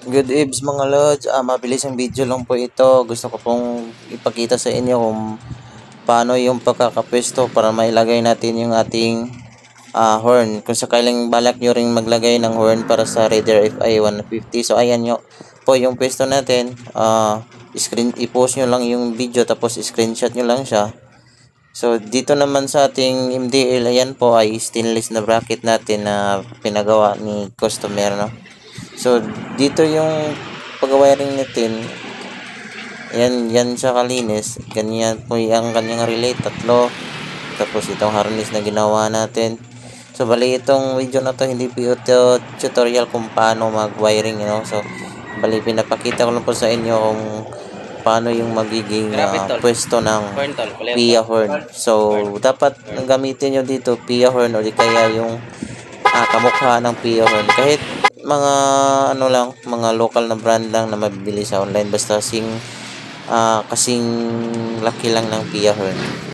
Good eves mga lods, mabilis ang video lang po ito. Gusto ko pong ipakita sa inyo kung paano yung pagkakapwesto para mailagay natin yung ating horn. Kung sakaling balak nyo ring maglagay ng horn para sa Raider FI 150. So ayan nyo po yung pwesto natin. I-post nyo lang yung video tapos screenshot nyo lang siya. So dito naman sa ating MDL, ayan po ay stainless na bracket natin na pinagawa ni customer, no? So, dito yung pag-wiring natin. Yan siya kalinis. Ganyan po ang kanyang relay, tatlo. Tapos itong harness na ginawa natin. So, bali itong video na to, hindi po ito tutorial kung paano mag-wiring, So, bali pinapakita ko lang po sa inyo kung paano yung magiging pwesto ng PIA horn. So, dapat gamitin nyo dito PIA horn o di kaya yung kamukha ng PIA horn. Kahit mga mga local na brand lang na mabibili sa online basta kasing laki lang ng PIA horn.